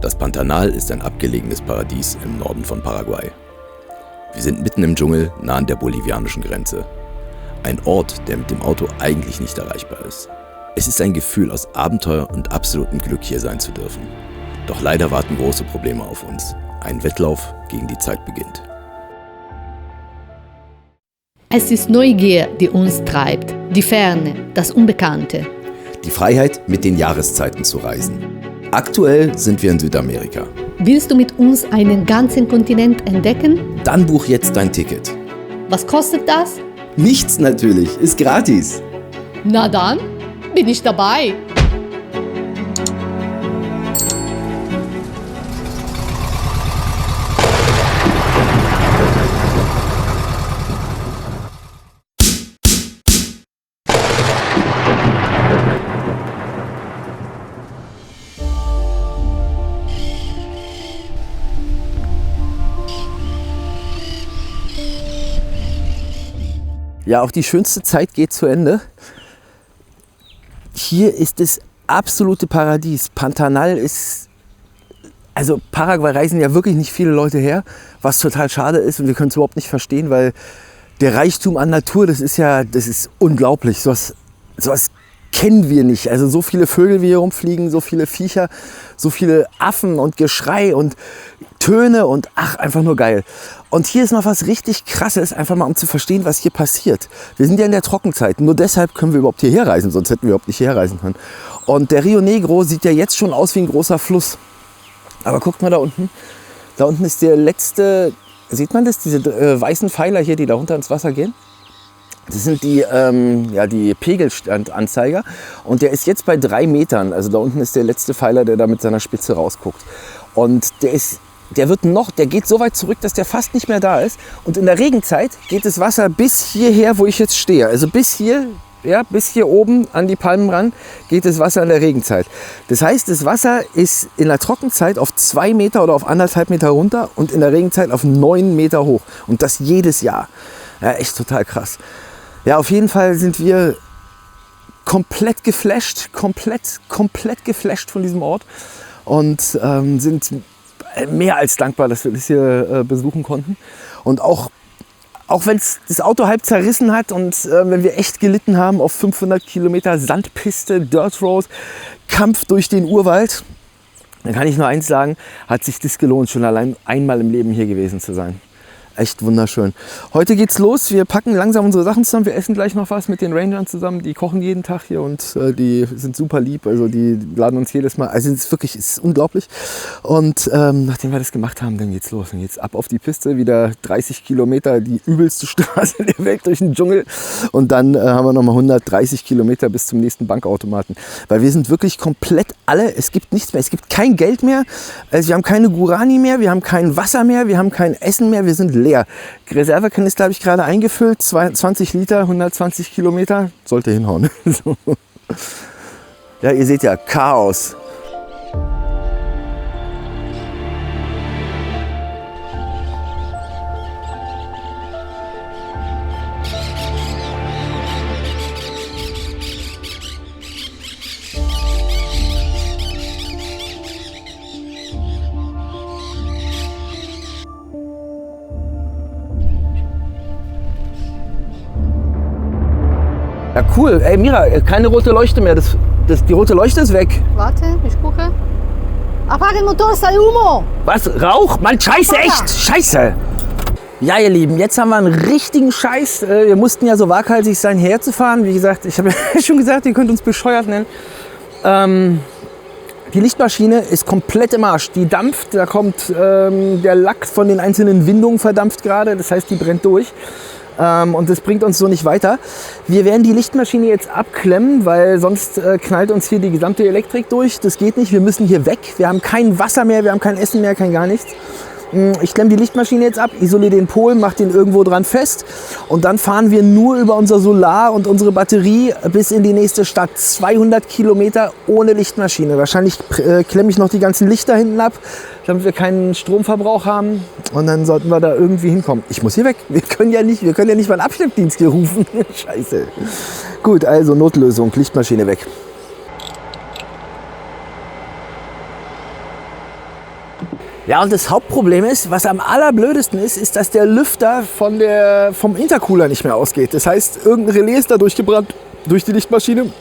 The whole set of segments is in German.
Das Pantanal ist ein abgelegenes Paradies im Norden von Paraguay. Wir sind mitten im Dschungel, nah an der bolivianischen Grenze. Ein Ort, der mit dem Auto eigentlich nicht erreichbar ist. Es ist ein Gefühl aus Abenteuer und absolutem Glück, hier sein zu dürfen. Doch leider warten große Probleme auf uns. Ein Wettlauf gegen die Zeit beginnt. Es ist Neugier, die uns treibt, die Ferne, das Unbekannte. Die Freiheit, mit den Jahreszeiten zu reisen. Aktuell sind wir in Südamerika. Willst du mit uns einen ganzen Kontinent entdecken? Dann buch jetzt dein Ticket. Was kostet das? Nichts natürlich, ist gratis. Na dann, bin ich dabei. Ja, auch die schönste Zeit geht zu Ende. Hier ist das absolute Paradies. Pantanal ist, also Paraguay reisen ja wirklich nicht viele Leute her, was total schade ist und wir können es überhaupt nicht verstehen, weil der Reichtum an Natur, das ist unglaublich. Sowas kennen wir nicht. Also so viele Vögel wie hier rumfliegen, so viele Viecher, so viele Affen und Geschrei und Töne und einfach nur geil. Und hier ist mal was richtig Krasses, einfach mal um zu verstehen, was hier passiert. Wir sind ja in der Trockenzeit, nur deshalb können wir überhaupt hierher reisen, sonst hätten wir überhaupt nicht hierher reisen können. Und der Rio Negro sieht ja jetzt schon aus wie ein großer Fluss. Aber guckt mal da unten ist der letzte, sieht man das, diese weißen Pfeiler hier, die da runter ins Wasser gehen? Das sind die Pegelstandanzeiger und der ist jetzt bei 3 Metern. Also da unten ist der letzte Pfeiler, der da mit seiner Spitze rausguckt. Und der geht so weit zurück, dass der fast nicht mehr da ist. Und in der Regenzeit geht das Wasser bis hierher, wo ich jetzt stehe. Also bis hier oben an die Palmen ran geht das Wasser in der Regenzeit. Das heißt, das Wasser ist in der Trockenzeit auf 2 Meter oder auf 1,5 Meter runter und in der Regenzeit auf 9 Meter hoch. Und das jedes Jahr. Ja, echt total krass. Ja, auf jeden Fall sind wir komplett geflasht von diesem Ort und sind mehr als dankbar, dass wir das hier besuchen konnten. Und auch wenn es das Auto halb zerrissen hat und wenn wir echt gelitten haben auf 500 Kilometer Sandpiste, Dirt Road, Kampf durch den Urwald, dann kann ich nur eins sagen, hat sich das gelohnt, schon allein einmal im Leben hier gewesen zu sein. Echt wunderschön. Heute geht's los. Wir packen langsam unsere Sachen zusammen. Wir essen gleich noch was mit den Rangern zusammen. Die kochen jeden Tag hier und die sind super lieb. Also die laden uns jedes Mal. Also es ist unglaublich. Und nachdem wir das gemacht haben, dann geht's los. Dann geht's ab auf die Piste. Wieder 30 Kilometer, die übelste Straße der Welt durch den Dschungel. Und dann haben wir nochmal 130 Kilometer bis zum nächsten Bankautomaten. Weil wir sind wirklich komplett alle. Es gibt nichts mehr. Es gibt kein Geld mehr. Also wir haben keine Guarani mehr. Wir haben kein Wasser mehr. Wir haben kein Essen mehr. Wir sind leer. Reservekanister habe ich gerade eingefüllt, 20 Liter, 120 Kilometer, sollte hinhauen. So. Ja, ihr seht ja, Chaos. Ja, cool. Ey, Mira, keine rote Leuchte mehr. Die rote Leuchte ist weg. Warte, ich gucke. Apaga el motor, sale humo! Was? Rauch? Mann, scheiße, echt! Scheiße! Ja, ihr Lieben, jetzt haben wir einen richtigen Scheiß. Wir mussten ja so waghalsig sein, hierher zu fahren. Wie gesagt, ich habe ja schon gesagt, ihr könnt uns bescheuert nennen. Die Lichtmaschine ist komplett im Arsch. Die dampft, da kommt der Lack von den einzelnen Windungen verdampft gerade. Das heißt, die brennt durch. Und das bringt uns so nicht weiter. Wir werden die Lichtmaschine jetzt abklemmen, weil sonst knallt uns hier die gesamte Elektrik durch. Das geht nicht, wir müssen hier weg. Wir haben kein Wasser mehr, wir haben kein Essen mehr, kein gar nichts. Ich klemme die Lichtmaschine jetzt ab, isoliere den Pol, mache den irgendwo dran fest und dann fahren wir nur über unser Solar und unsere Batterie bis in die nächste Stadt. 200 Kilometer ohne Lichtmaschine. Wahrscheinlich klemme ich noch die ganzen Lichter hinten ab, damit wir keinen Stromverbrauch haben und dann sollten wir da irgendwie hinkommen. Ich muss hier weg. Wir können ja nicht mal einen Abschleppdienst hier rufen. Scheiße. Gut, also Notlösung, Lichtmaschine weg. Ja, und das Hauptproblem ist, was am allerblödesten ist, dass der Lüfter vom Intercooler nicht mehr ausgeht. Das heißt, irgendein Relais ist da durchgebrannt durch die Lichtmaschine,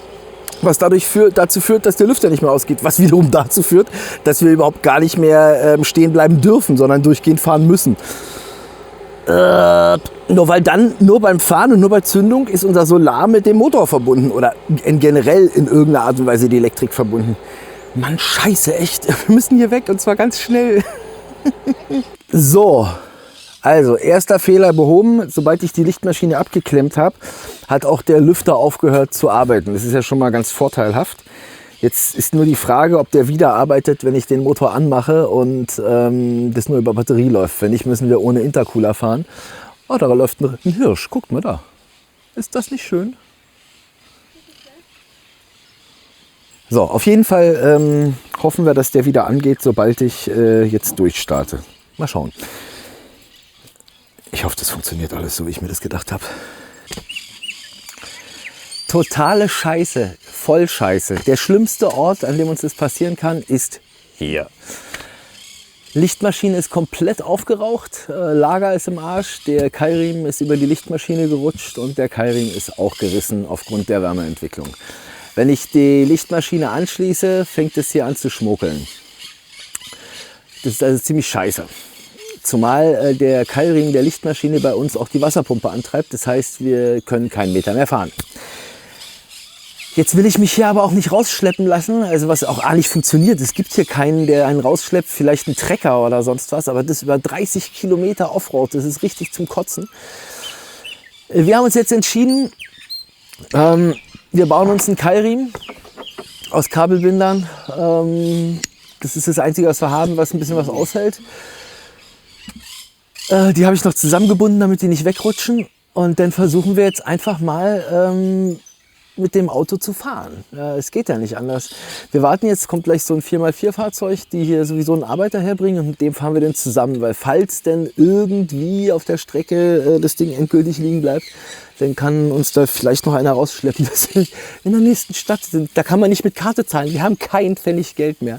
was dazu führt, dass der Lüfter nicht mehr ausgeht. Was wiederum dazu führt, dass wir überhaupt gar nicht mehr stehen bleiben dürfen, sondern durchgehend fahren müssen. Nur beim Fahren und nur bei Zündung ist unser Solar mit dem Motor verbunden oder generell in irgendeiner Art und Weise die Elektrik verbunden. Mann, scheiße, echt. Wir müssen hier weg und zwar ganz schnell. So, also erster Fehler behoben. Sobald ich die Lichtmaschine abgeklemmt habe, hat auch der Lüfter aufgehört zu arbeiten. Das ist ja schon mal ganz vorteilhaft. Jetzt ist nur die Frage, ob der wieder arbeitet, wenn ich den Motor anmache und das nur über Batterie läuft. Wenn nicht, müssen wir ohne Intercooler fahren. Oh, da läuft ein Hirsch. Guckt mal da. Ist das nicht schön? So, auf jeden Fall hoffen wir, dass der wieder angeht, sobald ich jetzt durchstarte. Mal schauen. Ich hoffe, das funktioniert alles so, wie ich mir das gedacht habe. Totale Scheiße, voll Scheiße. Der schlimmste Ort, an dem uns das passieren kann, ist hier. Lichtmaschine ist komplett aufgeraucht, Lager ist im Arsch, der Keilriemen ist über die Lichtmaschine gerutscht und der Keilriemen ist auch gerissen aufgrund der Wärmeentwicklung. Wenn ich die Lichtmaschine anschließe, fängt es hier an zu schmokeln. Das ist also ziemlich scheiße. Zumal der Keilriemen der Lichtmaschine bei uns auch die Wasserpumpe antreibt. Das heißt, wir können keinen Meter mehr fahren. Jetzt will ich mich hier aber auch nicht rausschleppen lassen, also was auch nicht funktioniert. Es gibt hier keinen, der einen rausschleppt, vielleicht einen Trecker oder sonst was, aber das über 30 Kilometer Offroad, das ist richtig zum Kotzen. Wir haben uns jetzt entschieden, wir bauen uns einen Keilriemen aus Kabelbindern. Das ist das Einzige, was wir haben, was ein bisschen was aushält. Die habe ich noch zusammengebunden, damit die nicht wegrutschen. Und dann versuchen wir jetzt einfach mal mit dem Auto zu fahren. Es geht ja nicht anders. Wir warten jetzt, kommt gleich so ein 4x4 Fahrzeug, die hier sowieso einen Arbeiter herbringen und mit dem fahren wir dann zusammen, weil falls denn irgendwie auf der Strecke das Ding endgültig liegen bleibt, dann kann uns da vielleicht noch einer rausschleppen. Das in der nächsten Stadt sind. Da kann man nicht mit Karte zahlen. Wir haben kein Pfennig Geld mehr.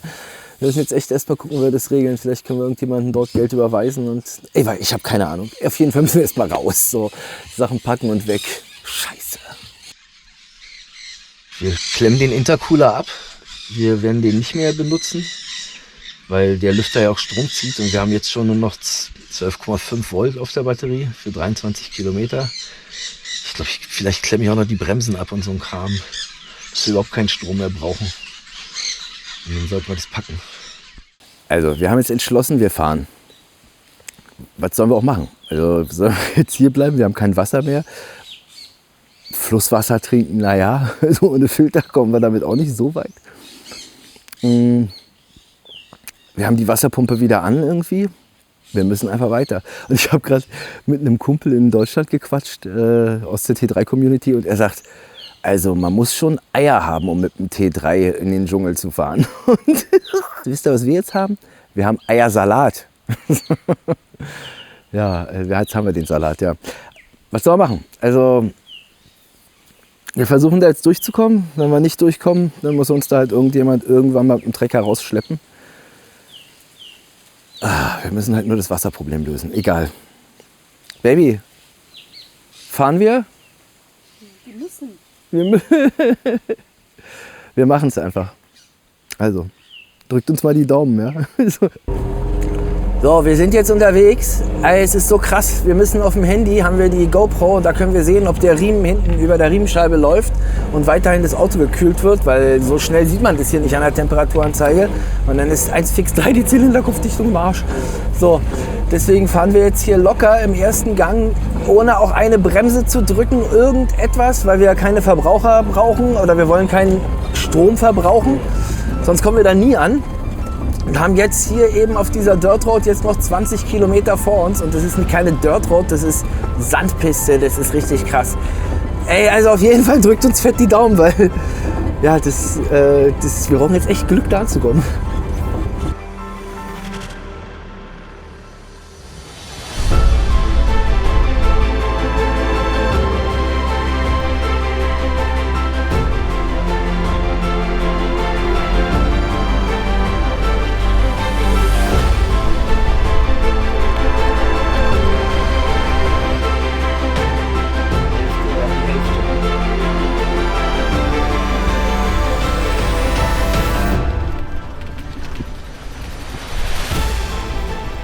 Wir müssen jetzt echt erstmal gucken, wie wir das regeln. Vielleicht können wir irgendjemandem dort Geld überweisen. Und weil ich habe keine Ahnung. Auf jeden Fall müssen wir erstmal raus. So, Sachen packen und weg. Scheiße. Wir klemmen den Intercooler ab. Wir werden den nicht mehr benutzen, weil der Lüfter ja auch Strom zieht. Und wir haben jetzt schon nur noch 12,5 Volt auf der Batterie für 23 Kilometer. Ich glaube, vielleicht klemme ich auch noch die Bremsen ab und so ein Kram, dass wir überhaupt keinen Strom mehr brauchen. Und dann sollten wir das packen. Also, wir haben jetzt entschlossen, wir fahren. Was sollen wir auch machen? Also, sollen wir jetzt hier bleiben? Wir haben kein Wasser mehr. Flusswasser trinken, naja, so ohne Filter kommen wir damit auch nicht so weit. Wir haben die Wasserpumpe wieder an irgendwie. Wir müssen einfach weiter. Und ich habe gerade mit einem Kumpel in Deutschland gequatscht, aus der T3-Community, und er sagt, also man muss schon Eier haben, um mit dem T3 in den Dschungel zu fahren. Und wisst ihr, was wir jetzt haben? Wir haben Eiersalat. Ja, jetzt haben wir den Salat, ja. Was soll man machen? Also, wir versuchen da jetzt durchzukommen. Wenn wir nicht durchkommen, dann muss uns da halt irgendjemand irgendwann mal mit dem Trecker rausschleppen. Wir müssen halt nur das Wasserproblem lösen. Egal. Baby, fahren wir? Wir müssen. Wir machen es einfach. Also, drückt uns mal die Daumen, ja. So, wir sind jetzt unterwegs. Es ist so krass. Wir müssen auf dem Handy, haben wir die GoPro, und da können wir sehen, ob der Riemen hinten über der Riemenscheibe läuft und weiterhin das Auto gekühlt wird, weil so schnell sieht man das hier nicht an der Temperaturanzeige. Und dann ist 1 fix 3 die Zylinderkopfdichtung im Arsch. So, deswegen fahren wir jetzt hier locker im ersten Gang, ohne auch eine Bremse zu drücken, irgendetwas, weil wir ja keine Verbraucher brauchen oder wir wollen keinen Strom verbrauchen. Sonst kommen wir da nie an. Und haben jetzt hier eben auf dieser Dirt Road jetzt noch 20 Kilometer vor uns. Und das ist keine Dirt Road, das ist Sandpiste, das ist richtig krass. Ey, also auf jeden Fall drückt uns fett die Daumen, weil ja, wir brauchen jetzt echt Glück, da anzukommen.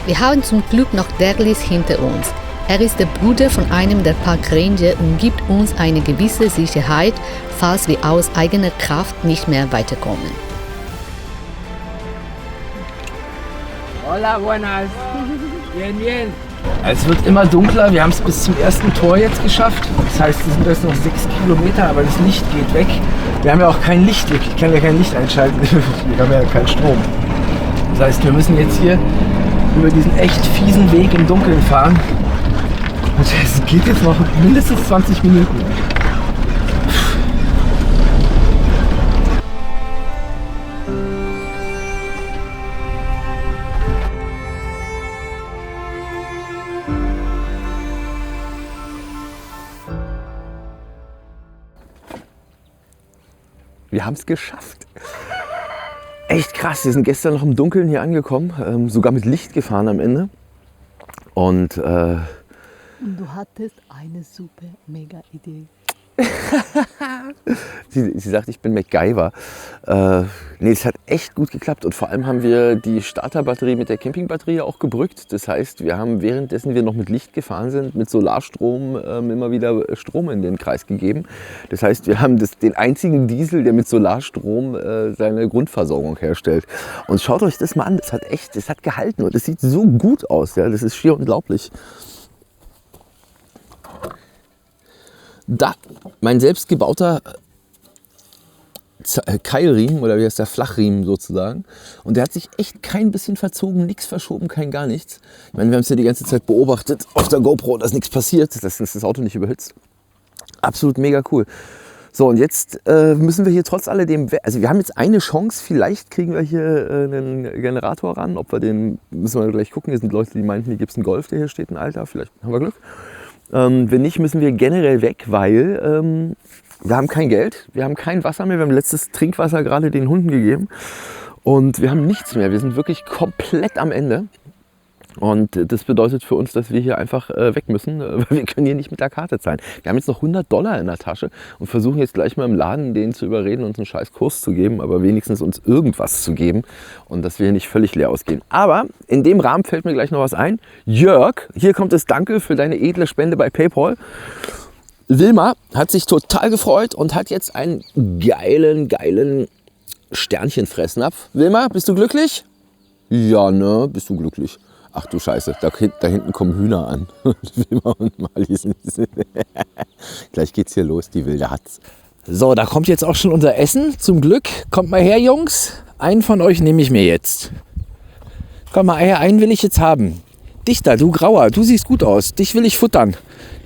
Wir haben zum Glück noch Derlis hinter uns. Er ist der Bruder von einem der Parkranger und gibt uns eine gewisse Sicherheit, falls wir aus eigener Kraft nicht mehr weiterkommen. Hola, buenas. Bien, bien. Es wird immer dunkler. Wir haben es bis zum ersten Tor jetzt geschafft. Das heißt, es sind jetzt noch 6 Kilometer, aber das Licht geht weg. Wir haben ja auch kein Licht. Ich kann ja kein Licht einschalten. Wir haben ja keinen Strom. Das heißt, wir müssen jetzt hier über diesen echt fiesen Weg im Dunkeln fahren. Und es geht jetzt noch mindestens 20 Minuten. Wir haben es geschafft. Echt krass, wir sind gestern noch im Dunkeln hier angekommen, sogar mit Licht gefahren am Ende. Und du hattest eine super mega Idee. sie sagt, ich bin MacGyver. Nee, es hat echt gut geklappt und vor allem haben wir die Starterbatterie mit der Campingbatterie auch gebrückt. Das heißt, wir haben währenddessen wir noch mit Licht gefahren sind, mit Solarstrom immer wieder Strom in den Kreis gegeben. Das heißt, wir haben den einzigen Diesel, der mit Solarstrom seine Grundversorgung herstellt. Und schaut euch das mal an, das hat gehalten und es sieht so gut aus. Ja? Das ist schier unglaublich. Da, mein selbstgebauter Keilriemen oder wie heißt der, Flachriemen sozusagen. Und der hat sich echt kein bisschen verzogen, nichts verschoben, kein gar nichts. Ich meine, wir haben es ja die ganze Zeit beobachtet auf der GoPro, dass nichts passiert, dass das Auto nicht überhitzt. Absolut mega cool. So, und jetzt müssen wir hier trotz alledem, also wir haben jetzt eine Chance, vielleicht kriegen wir hier einen Generator ran. Ob wir den, müssen wir gleich gucken. Hier sind Leute, die meinten, hier gibt es einen Golf, der hier steht, ein Alter, vielleicht haben wir Glück. Wenn nicht, müssen wir generell weg, weil wir haben kein Geld, wir haben kein Wasser mehr, wir haben letztes Trinkwasser gerade den Hunden gegeben und wir haben nichts mehr. Wir sind wirklich komplett am Ende und das bedeutet für uns, dass wir hier einfach weg müssen, weil wir können hier nicht mit der Karte zahlen. Wir haben jetzt noch $100 in der Tasche und versuchen jetzt gleich mal im Laden den zu überreden, uns einen scheiß Kurs zu geben, aber wenigstens uns irgendwas zu geben und dass wir hier nicht völlig leer ausgehen. Aber in dem Rahmen fällt mir gleich noch was ein. Jörg, hier kommt das Danke für deine edle Spende bei PayPal. Wilma hat sich total gefreut und hat jetzt einen geilen Sternchenfressnapf. Wilma, bist du glücklich? Ja, ne, bist du glücklich. Ach du Scheiße, da hinten kommen Hühner an. Wilma und Mali sind. Gleich geht's hier los, die wilde Hatz. So, da kommt jetzt auch schon unser Essen. Zum Glück. Kommt mal her, Jungs. Einen von euch nehme ich mir jetzt. Komm mal her, einen will ich jetzt haben. Dich da, du Grauer, du siehst gut aus. Dich will ich futtern.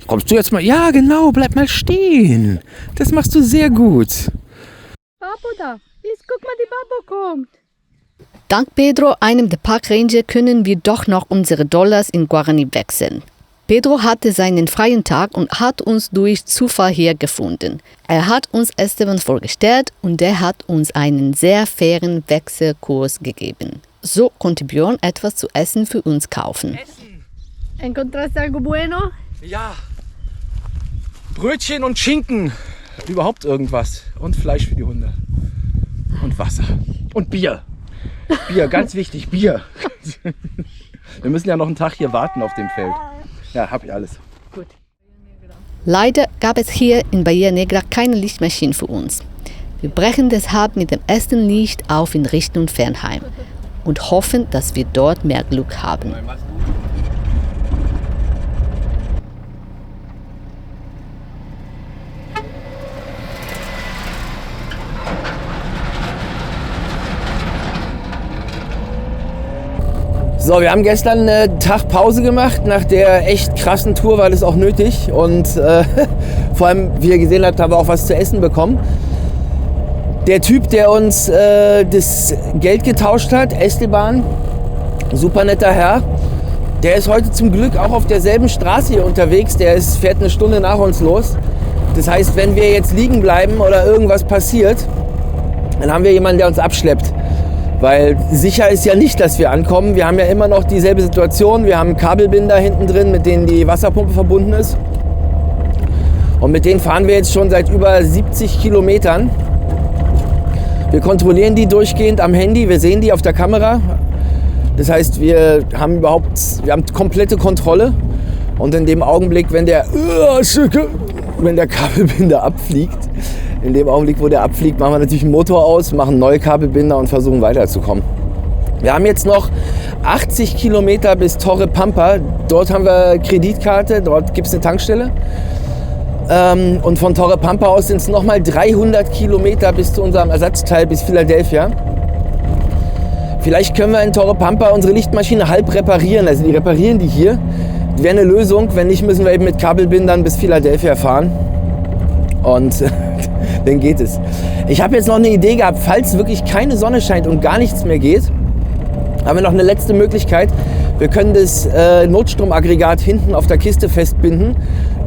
Kommst du jetzt mal? Ja, genau, bleib mal stehen. Das machst du sehr gut. Babo da, jetzt guck mal, die Babo kommt. Dank Pedro, einem der Parkranger, können wir doch noch unsere Dollars in Guarani wechseln. Pedro hatte seinen freien Tag und hat uns durch Zufall hier gefunden. Er hat uns Esteban vorgestellt und der hat uns einen sehr fairen Wechselkurs gegeben. So konnte Björn etwas zu essen für uns kaufen. Essen! ¿Encontraste algo bueno? Ja. Brötchen und Schinken. Überhaupt irgendwas. Und Fleisch für die Hunde. Und Wasser. Und Bier. Bier, ganz wichtig, Bier. Wir müssen ja noch einen Tag hier warten auf dem Feld. Ja, hab ich alles. Gut. Leider gab es hier in Bahia Negra keine Lichtmaschine für uns. Wir brechen deshalb mit dem ersten Licht auf in Richtung Fernheim und hoffen, dass wir dort mehr Glück haben. So, wir haben gestern einen Tag Pause gemacht. Nach der echt krassen Tour war das auch nötig. Und vor allem, wie ihr gesehen habt, haben wir auch was zu essen bekommen. Der Typ, der uns das Geld getauscht hat, Esteban, super netter Herr, der ist heute zum Glück auch auf derselben Straße hier unterwegs. Der fährt eine Stunde nach uns los. Das heißt, wenn wir jetzt liegen bleiben oder irgendwas passiert, dann haben wir jemanden, der uns abschleppt. Weil sicher ist ja nicht, dass wir ankommen. Wir haben ja immer noch dieselbe Situation. Wir haben Kabelbinder hinten drin, mit denen die Wasserpumpe verbunden ist. Und mit denen fahren wir jetzt schon seit über 70 Kilometern. Wir kontrollieren die durchgehend am Handy. Wir sehen die auf der Kamera. Das heißt, wir haben komplette Kontrolle. Und in dem Augenblick, wenn der Kabelbinder abfliegt, in dem Augenblick, wo der abfliegt, machen wir natürlich den Motor aus, machen neue Kabelbinder und versuchen weiterzukommen. Wir haben jetzt noch 80 Kilometer bis Torre Pampa. Dort haben wir Kreditkarte, dort gibt es eine Tankstelle. Und von Torre Pampa aus sind es nochmal 300 Kilometer bis zu unserem Ersatzteil, bis Philadelphia. Vielleicht können wir in Torre Pampa unsere Lichtmaschine halb reparieren. Also die reparieren die hier. Das wäre eine Lösung. Wenn nicht, müssen wir eben mit Kabelbindern bis Philadelphia fahren. Und dann geht es. Ich habe jetzt noch eine Idee gehabt, falls wirklich keine Sonne scheint und gar nichts mehr geht, haben wir noch eine letzte Möglichkeit. Wir können das Notstromaggregat hinten auf der Kiste festbinden,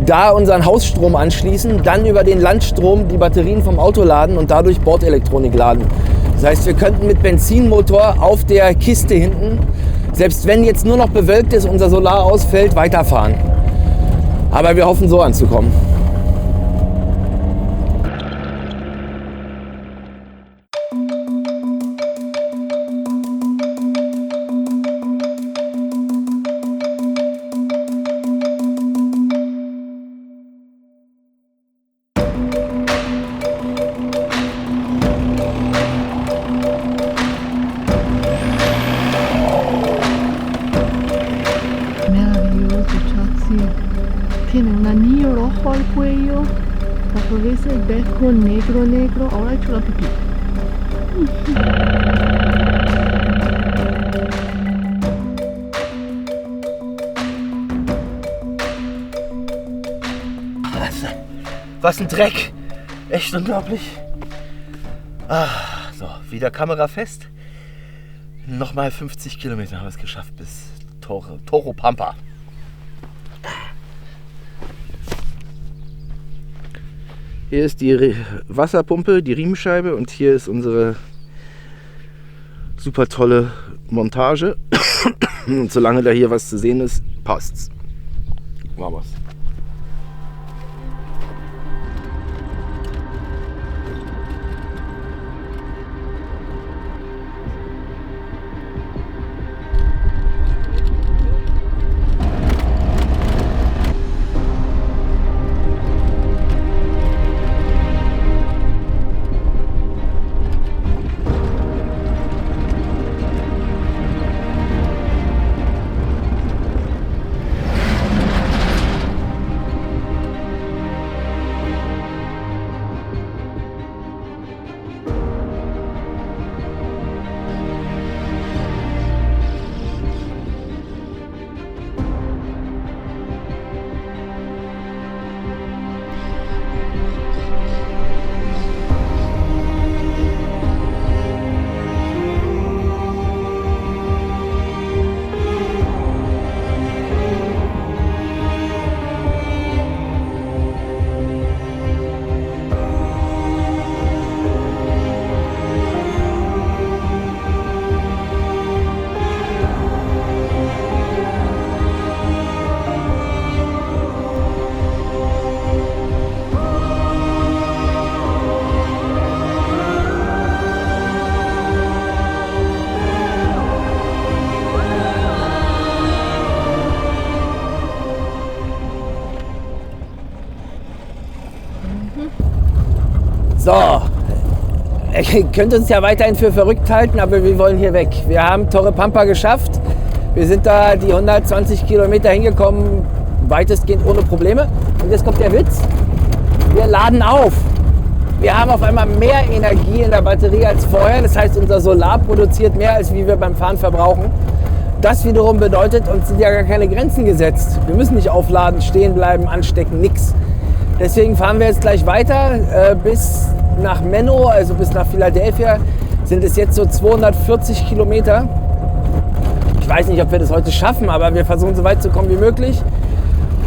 da unseren Hausstrom anschließen, dann über den Landstrom die Batterien vom Auto laden und dadurch Bordelektronik laden. Das heißt, wir könnten mit Benzinmotor auf der Kiste hinten, selbst wenn jetzt nur noch bewölkt ist, unser Solar ausfällt, weiterfahren. Aber wir hoffen so anzukommen. Tiene un anillo rojo al cuello, la cabeza el beco negro, ahora he hecho la pipí. Was ein Dreck! Echt unglaublich. So, wieder Kamera fest. Nochmal 50 Kilometer haben wir es geschafft bis Torre Pampa. Hier ist die Wasserpumpe, die Riemenscheibe und hier ist unsere super tolle Montage. Und solange da hier was zu sehen ist, passt's. Vamos. So, ihr könnt uns ja weiterhin für verrückt halten, aber wir wollen hier weg. Wir haben Torre Pampa geschafft. Wir sind da die 120 Kilometer hingekommen, weitestgehend ohne Probleme. Und jetzt kommt der Witz. Wir laden auf. Wir haben auf einmal mehr Energie in der Batterie als vorher. Das heißt, unser Solar produziert mehr, als wie wir beim Fahren verbrauchen. Das wiederum bedeutet, uns sind ja gar keine Grenzen gesetzt. Wir müssen nicht aufladen, stehen bleiben, anstecken, nix. Deswegen fahren wir jetzt gleich weiter bis nach Menno, also bis nach Philadelphia. Sind es jetzt so 240 Kilometer. Ich weiß nicht, ob wir das heute schaffen, aber wir versuchen so weit zu kommen wie möglich,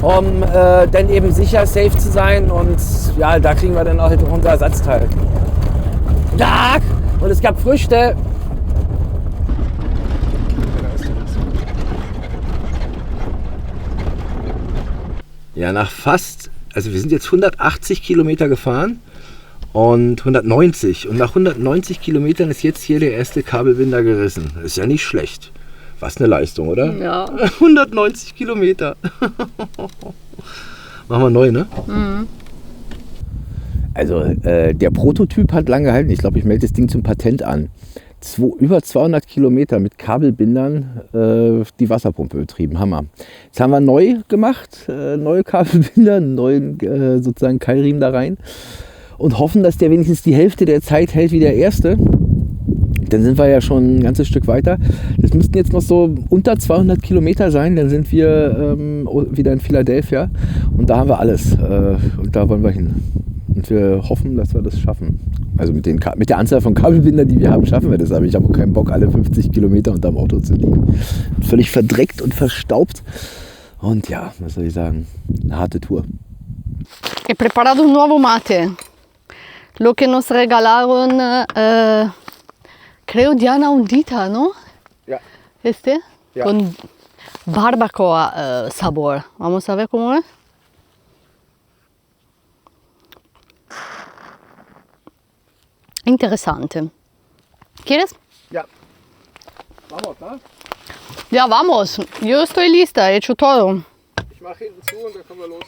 um dann eben sicher, safe zu sein. Und ja, da kriegen wir dann auch unser Ersatzteil. Tag! Und es gab Früchte. Ja, also wir sind jetzt 180 Kilometer gefahren und 190. Und nach 190 Kilometern ist jetzt hier der erste Kabelbinder gerissen. Das ist ja nicht schlecht. Was eine Leistung, oder? Ja. 190 Kilometer. Machen wir neu, ne? Mhm. Also der Prototyp hat lange gehalten. Ich glaube, ich melde das Ding zum Patent an. Über 200 Kilometer mit Kabelbindern die Wasserpumpe betrieben. Hammer. Jetzt haben wir neu gemacht, neue Kabelbinder, einen neuen sozusagen Keilriemen da rein und hoffen, dass der wenigstens die Hälfte der Zeit hält wie der erste. Dann sind wir ja schon ein ganzes Stück weiter. Das müssten jetzt noch so unter 200 Kilometer sein. Dann sind wir wieder in Philadelphia und da haben wir alles. Und da wollen wir hin. Und wir hoffen, dass wir das schaffen. Also mit der Anzahl von Kabelbindern, die wir haben, schaffen wir das. Aber ich habe auch keinen Bock, alle 50 Kilometer unterm Auto zu liegen. Völlig verdreckt und verstaubt. Und ja, was soll ich sagen? Eine harte Tour. He preparado un nuevo mate. Lo que nos regalaron, creo Diana Undita, ¿no? Ja. Este? Ja. Con barbacoa sabor. Vamos a ver cómo es. Interessante. ¿Quieres? Ja. Vamos, ne? Ya vamos. Yo estoy lista, he hecho todo. Ich mache hinten zu und dann kommen wir los.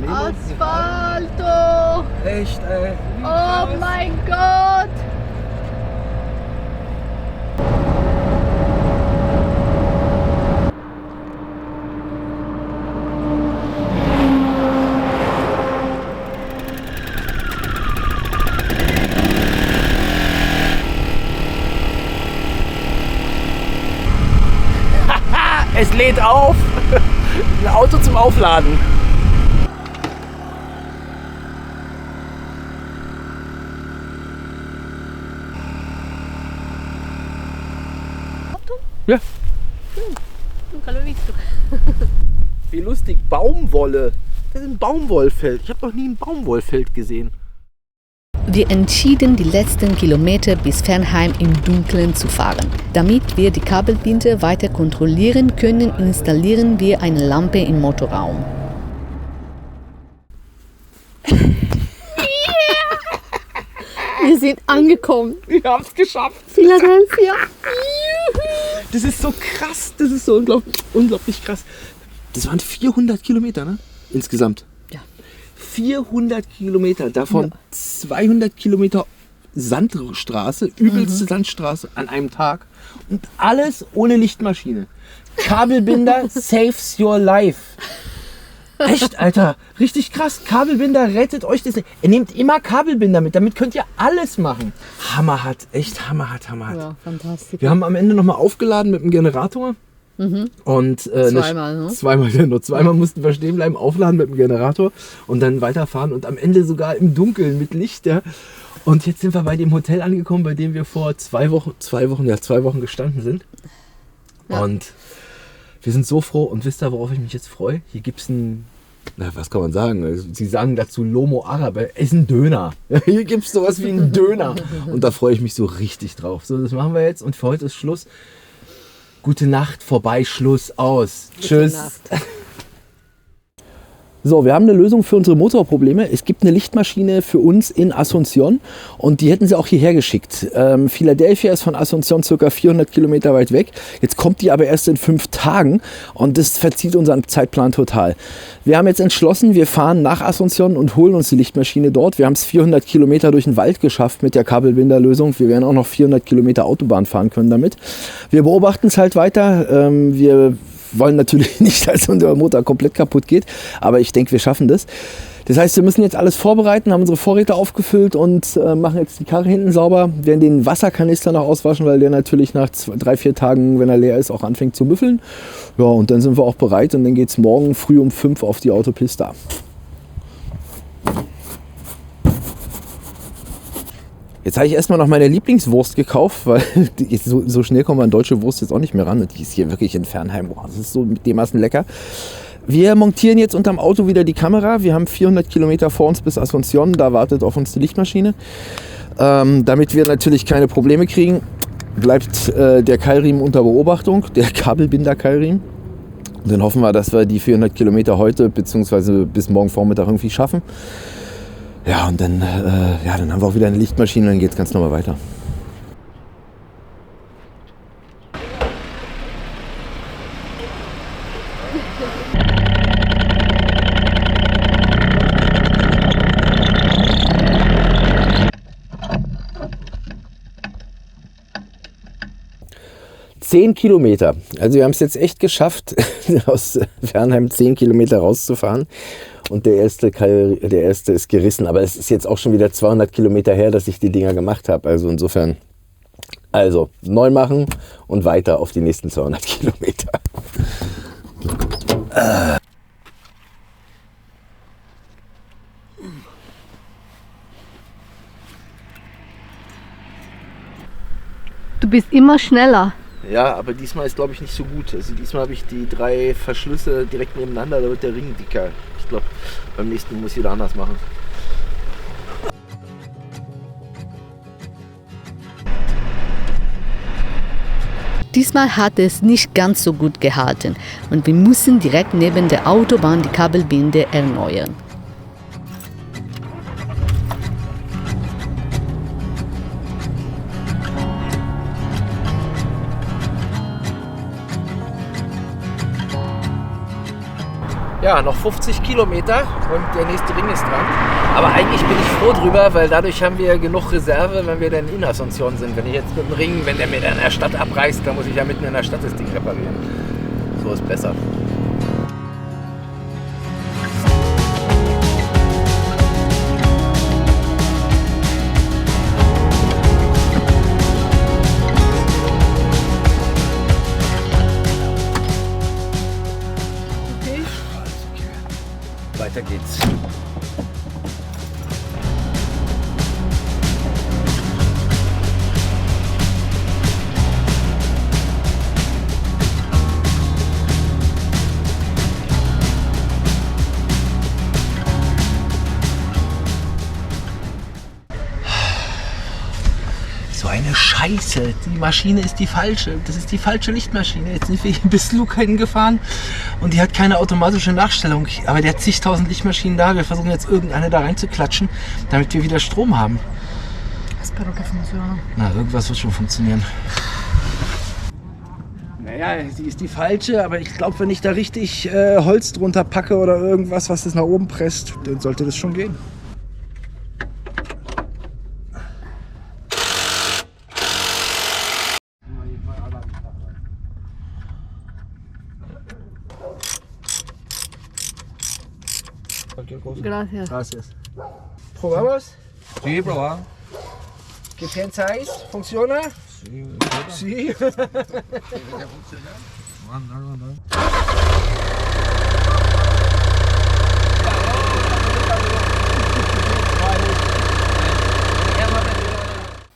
Asfalto! Echt, ey. Oh mein Gott! Es lädt auf. Ein Auto zum Aufladen. Ja. Nunca lo he visto. Wie lustig. Baumwolle. Das ist ein Baumwollfeld. Ich habe noch nie ein Baumwollfeld gesehen. Wir entschieden, die letzten Kilometer bis Fernheim im Dunkeln zu fahren. Damit wir die Kabelbinder weiter kontrollieren können, installieren wir eine Lampe im Motorraum. Wir sind angekommen. Wir haben es geschafft. Philadelphia. Das ist so krass. Das ist so unglaublich krass. Das waren 400 Kilometer, ne? Insgesamt. Ja. 400 Kilometer. Davon 200 Kilometer Sandstraße, übelste Sandstraße an einem Tag. Und alles ohne Lichtmaschine. Kabelbinder saves your life. Echt, Alter. Richtig krass. Kabelbinder rettet euch das. Ihr nehmt immer Kabelbinder mit. Damit könnt ihr alles machen. Hammerhart. Echt hammerhart. Ja, fantastisch. Wir haben am Ende nochmal aufgeladen mit dem Generator. Und Zweimal, ne? Zweimal mussten wir stehen bleiben, aufladen mit dem Generator und dann weiterfahren. Und am Ende sogar im Dunkeln mit Licht. Ja. Und jetzt sind wir bei dem Hotel angekommen, bei dem wir vor 2 Wochen gestanden sind. Ja. Und wir sind so froh. Und wisst ihr, worauf ich mich jetzt freue? Hier gibt es was kann man sagen? Sie sagen dazu Lomo Arabe. Es ist ein Döner. Hier gibt es sowas wie einen Döner. Und da freue ich mich so richtig drauf. So, das machen wir jetzt. Und für heute ist Schluss. Gute Nacht, vorbei, Schluss, aus. Tschüss. So, wir haben eine Lösung für unsere Motorprobleme. Es gibt eine Lichtmaschine für uns in Asunción und die hätten sie auch hierher geschickt. Philadelphia ist von Asunción ca. 400 Kilometer weit weg. Jetzt kommt die aber erst in 5 Tagen und das verzieht unseren Zeitplan total. Wir haben jetzt entschlossen, wir fahren nach Asunción und holen uns die Lichtmaschine dort. Wir haben es 400 Kilometer durch den Wald geschafft mit der Kabelbinderlösung. Wir werden auch noch 400 Kilometer Autobahn fahren können damit. Wir beobachten es halt weiter. Wir wollen natürlich nicht, dass unser Motor komplett kaputt geht, aber ich denke, wir schaffen das. Das heißt, wir müssen jetzt alles vorbereiten, haben unsere Vorräte aufgefüllt und machen jetzt die Karre hinten sauber, werden den Wasserkanister noch auswaschen, weil der natürlich nach 3-4 Tagen, wenn er leer ist, auch anfängt zu müffeln. Ja, und dann sind wir auch bereit und dann geht es morgen früh um 5 auf die Autopista. Jetzt habe ich erstmal noch meine Lieblingswurst gekauft, weil so schnell kommen wir an deutsche Wurst jetzt auch nicht mehr ran. Die ist hier wirklich in Fernheim. Boah, das ist so dermaßen lecker. Wir montieren jetzt unterm Auto wieder die Kamera. Wir haben 400 Kilometer vor uns bis Asunción. Da wartet auf uns die Lichtmaschine. Damit wir natürlich keine Probleme kriegen, bleibt der Keilriemen unter Beobachtung, der Kabelbinder-Keilriemen. Und dann hoffen wir, dass wir die 400 Kilometer heute bzw. bis morgen Vormittag irgendwie schaffen. Ja, und dann, dann haben wir auch wieder eine Lichtmaschine und dann geht es ganz normal weiter. Zehn Kilometer. Also wir haben es jetzt echt geschafft, aus Wernheim 10 Kilometer rauszufahren. Und der erste ist gerissen. Aber es ist jetzt auch schon wieder 200 Kilometer her, dass ich die Dinger gemacht habe. Also insofern, neu machen und weiter auf die nächsten 200 Kilometer. Du bist immer schneller. Ja, aber diesmal ist, glaube ich, nicht so gut. Also diesmal habe ich die 3 Verschlüsse direkt nebeneinander, da wird der Ring dicker. Ich glaube, beim nächsten Mal muss ich wieder anders machen. Diesmal hat es nicht ganz so gut gehalten und wir mussten direkt neben der Autobahn die Kabelbinde erneuern. Ja, noch 50 Kilometer und der nächste Ring ist dran. Aber eigentlich bin ich froh drüber, weil dadurch haben wir genug Reserve, wenn wir dann in Asunción sind. Wenn ich jetzt mit dem Ring, wenn der mir dann in der Stadt abreißt, dann muss ich ja mitten in der Stadt das Ding reparieren. So ist besser. Weiter geht's. So eine Scheiße. Die Maschine ist die falsche. Das ist die falsche Lichtmaschine. Jetzt sind wir hier bis Luca hingefahren und die hat keine automatische Nachstellung. Aber der hat zigtausend Lichtmaschinen da. Wir versuchen jetzt irgendeine da reinzuklatschen, damit wir wieder Strom haben. Espero que funcione. Na, irgendwas wird schon funktionieren. Naja, die ist die falsche, aber ich glaube, wenn ich da richtig Holz drunter packe oder irgendwas, was das nach oben presst, dann sollte das schon gehen. Gracias. Gracias. ¿Probamos? Sí, probar. ¿Qué pensáis? ¿Funciona? Sí.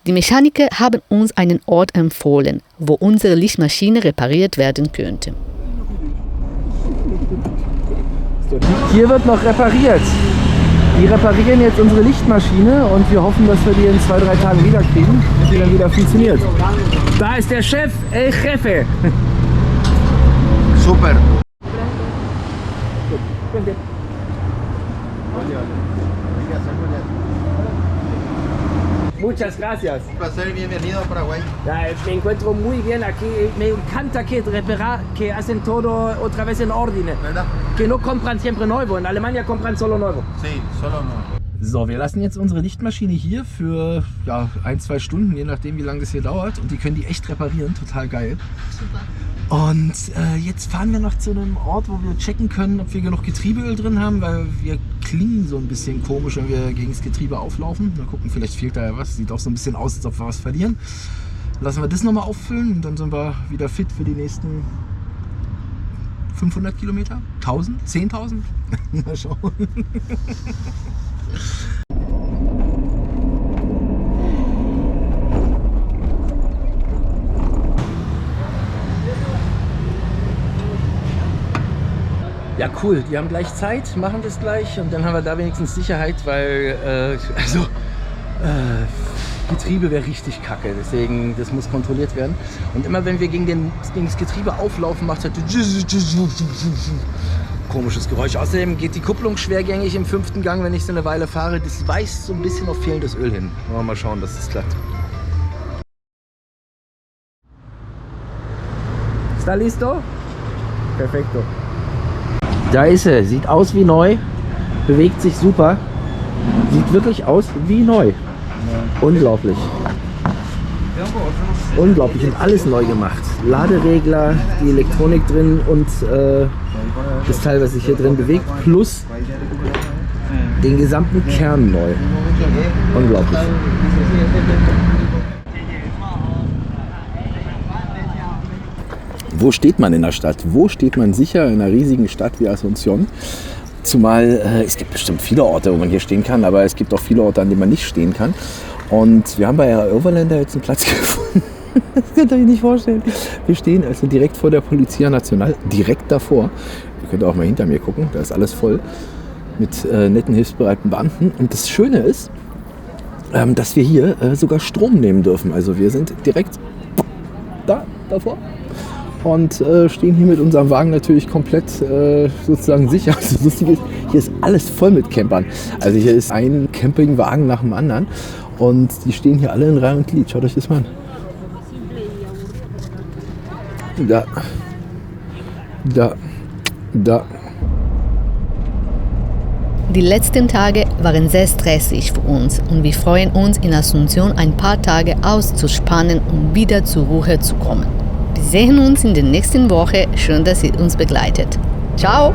Die Mechaniker haben uns einen Ort empfohlen, wo unsere Lichtmaschine repariert werden könnte. Hier wird noch repariert. Die reparieren jetzt unsere Lichtmaschine und wir hoffen, dass wir die in 2-3 Tagen wieder kriegen und die dann wieder funktioniert. Da ist der Chef, El Jefe. Super. Muchas gracias. Un placer y bienvenido a Paraguay. Ja, me encuentro muy bien aquí. Me encanta que hacen todo otra vez en orden. ¿Verdad? Que no compran siempre nuevo. In Alemania compran solo nuevo. Sí, solo no. So, wir lassen jetzt unsere Lichtmaschine hier für 1-2 Stunden, je nachdem wie lange das hier dauert. Und die können die echt reparieren, total geil. Super. Und jetzt fahren wir noch zu einem Ort, wo wir checken können, ob wir genug Getriebeöl drin haben, weil wir klingen so ein bisschen komisch, wenn wir gegen das Getriebe auflaufen. Mal gucken, vielleicht fehlt da ja was. Sieht auch so ein bisschen aus, als ob wir was verlieren. Lassen wir das nochmal auffüllen und dann sind wir wieder fit für die nächsten 500 Kilometer? 1000? 10.000? Mal schauen. Ja, cool, die haben gleich Zeit, machen das gleich und dann haben wir da wenigstens Sicherheit, weil Getriebe wäre richtig kacke. Deswegen, das muss kontrolliert werden. Und immer wenn wir gegen das Getriebe auflaufen, macht es halt komisches Geräusch. Außerdem geht die Kupplung schwergängig im 5. Gang, wenn ich so eine Weile fahre. Das weist so ein bisschen auf fehlendes Öl hin. Wollen wir mal schauen, dass das klappt. Está listo? Perfekto. Da ist er. Sieht aus wie neu. Bewegt sich super. Sieht wirklich aus wie neu. Unglaublich. Unglaublich und alles neu gemacht. Laderegler, die Elektronik drin und das Teil, was sich hier drin bewegt, plus den gesamten Kern neu. Unglaublich. Wo steht man in der Stadt? Wo steht man sicher in einer riesigen Stadt wie Asunción? Zumal es gibt bestimmt viele Orte, wo man hier stehen kann, aber es gibt auch viele Orte, an denen man nicht stehen kann. Und wir haben bei Overlander jetzt einen Platz gefunden. Das könnt ihr euch nicht vorstellen. Wir stehen also direkt vor der Polizia Nacional, direkt davor. Ihr könnt auch mal hinter mir gucken, da ist alles voll mit netten, hilfsbereiten Beamten. Und das Schöne ist, dass wir hier sogar Strom nehmen dürfen. Also wir sind direkt davor. Und stehen hier mit unserem Wagen natürlich komplett sozusagen sicher. Also das Lustige ist, hier ist alles voll mit Campern. Also hier ist ein Campingwagen nach dem anderen und die stehen hier alle in Reihe und Glied. Schaut euch das mal an. Da. Die letzten Tage waren sehr stressig für uns und wir freuen uns, in Asunción ein paar Tage auszuspannen, um wieder zur Ruhe zu kommen. Wir sehen uns in der nächsten Woche. Schön, dass ihr uns begleitet. Ciao!